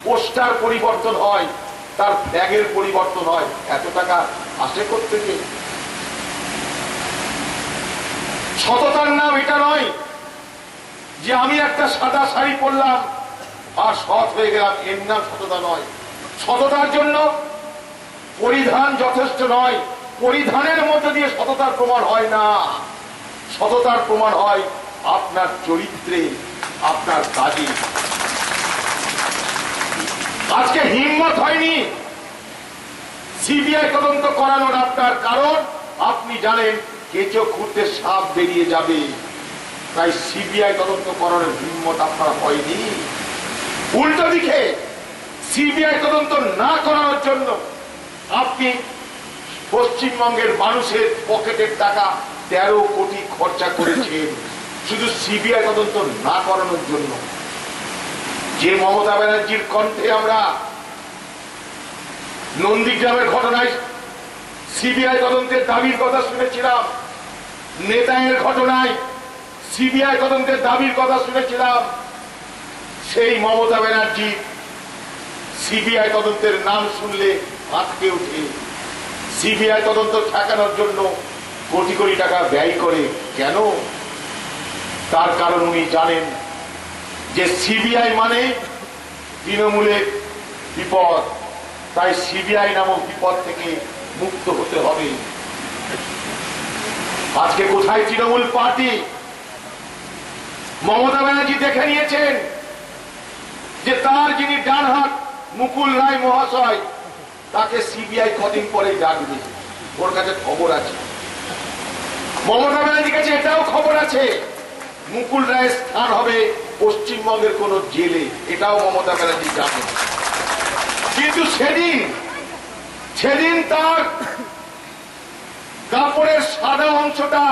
Poster পরিবর্তন হয়, তার ফ্ল্যাগের পরিবর্তন হয়, এত টাকা আসে কোত্থেকে? সততার নাম এটা নয় যে আমি একটা সাদা শাড়ি পরলাম আর সৎ হয়ে গেলাম, এর নাম সততা নয়। সততার জন্য পরিধান যথেষ্ট নয়, পরিধানের মধ্যে দিয়ে সততার প্রমাণ হয় না। সততার প্রমাণ হয় আপনার চরিত্রে, আপনার কাজে। আজকে হিম্মত হয়নি সিবিআই তদন্ত করানোর আপনার, কারণ আপনি জানেন কেঁচো খুঁড়তে সাপ বেরিয়ে যাবে, তাই সিবিআই তদন্ত করানোর হিম্মত আপনার হয়নি। উল্টো দিকে সিবিআই তদন্ত না করানোর জন্য আপনি পশ্চিমবঙ্গের মানুষের পকেটের টাকা 13 কোটি খরচা করেছেন শুধু সিবিআই তদন্ত না করানোর জন্য। যে মমতা ব্যানার্জির কণ্ঠে আমরা নন্দীগ্রামের ঘটনায় সিবিআই তদন্তের দাবির কথা শুনেছিলাম, নেতায়ের ঘটনায় সিবিআই তদন্তের দাবির কথা শুনেছিলাম, সেই মমতা ব্যানার্জি সিবিআই তদন্তের নাম শুনলে আটকে উঠে সিবিআই তদন্ত ঠেকানোর জন্য কোটি কোটি টাকা ব্যয় করে। কেন? তার কারণ উনি জানেন যে সিবিআই মানে তৃণমূলের বিপদ, তাই সিবিআই নামক বিপদ থেকে মুক্ত হতে হবে। আজকে কোথায় তৃণমূল পার্টি? মমতা ব্যানার্জি দেখে নিয়েছেন যে তার যিনি ডান হাত মুকুল রায় মহাশয়, তাকে সিবিআই কদিন পরে ডাকবে, ওর কাছে খবর আছে। মমতা ব্যানার্জির কাছে এটাও খবর আছে মুকুল রায়ের স্থান হবে পশ্চিমবঙ্গের কোন জেলে, এটাও মমতা ব্যানার্জি জানে। কিন্তু সেদিন তার কাপড়ের সাদা অংশটা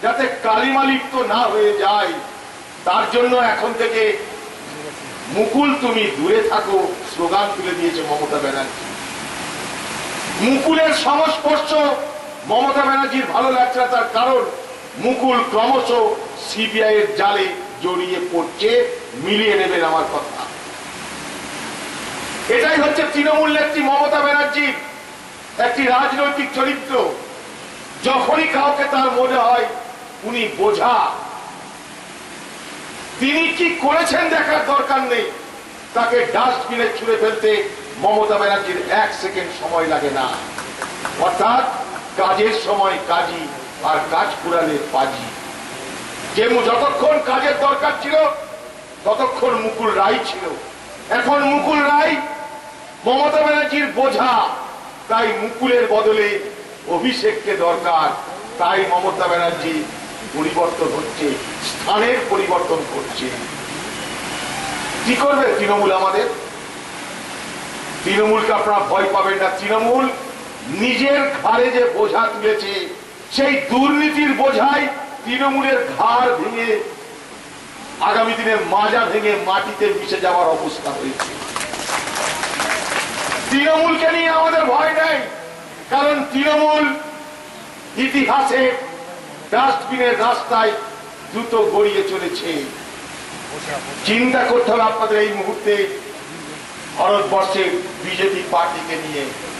যাতে কালিমা লিপ্ত না হয়ে যায়, তার জন্য এখন থেকে মুকুল তুমি দূরে থাকো স্লোগান তুলে দিয়েছে মমতা ব্যানার্জি। মুকুলের সংস্পর্শ মমতা ব্যানার্জির ভালো লাগছে না, তার কারণ মুকুল ক্রমশ সিবিআই এর জালে জড়িয়ে পড়ছে। মিলিয়ে নেবেন আমার কথা। এটাই হচ্ছে তৃণমূল নেত্রী মমতা ব্যানার্জির একটি রাজনৈতিক চরিত্র। যখনই কাউকে তার মনে হয় উনি বোঝা, তিনি কি করেছেন দেখার দরকার নেই, তাকে ডাস্টবিনে ছুঁড়ে ফেলতে মমতা ব্যানার্জির 1 সেকেন্ড সময় লাগে না। অর্থাৎ কাজের সময় কাজী আর কাজ পুরালে পাজি। যে যতক্ষণ কাজের দরকার ছিল ততক্ষণ মুকুল রায় ছিল, এখন মুকুল রায় মমতা ব্যানার্জির বোঝা, তাই মুকুলের বদলে অভিষেককে দরকার। তাই মমতা ব্যানার্জি পরিবর্তন হচ্ছে, স্থানের পরিবর্তন করছে। কি করবে তৃণমূল? আমাদের তৃণমূলকে আপনারা ভয় পাবেন না। তৃণমূল নিজের ঘাড়ে যে বোঝা তুলেছে, সেই দুর্নীতির বোঝাই তৃণমূলের ঘাড় ভেঙে আগামী দিনে মাজা ভেঙে মাটিতে মিশে যাওয়ার অবস্থা হয়েছে। তৃণমূলকে নিয়ে আমাদের ভয় নেই, কারণ তৃণমূল ইতিহাসে ডাস্টবিনের রাস্তায় দ্রুত গড়িয়ে চলেছে। চিন্তা করতে হবে আপনাদের এই মুহূর্তে ভারতবর্ষের বিজেপি পার্টিকে নিয়ে।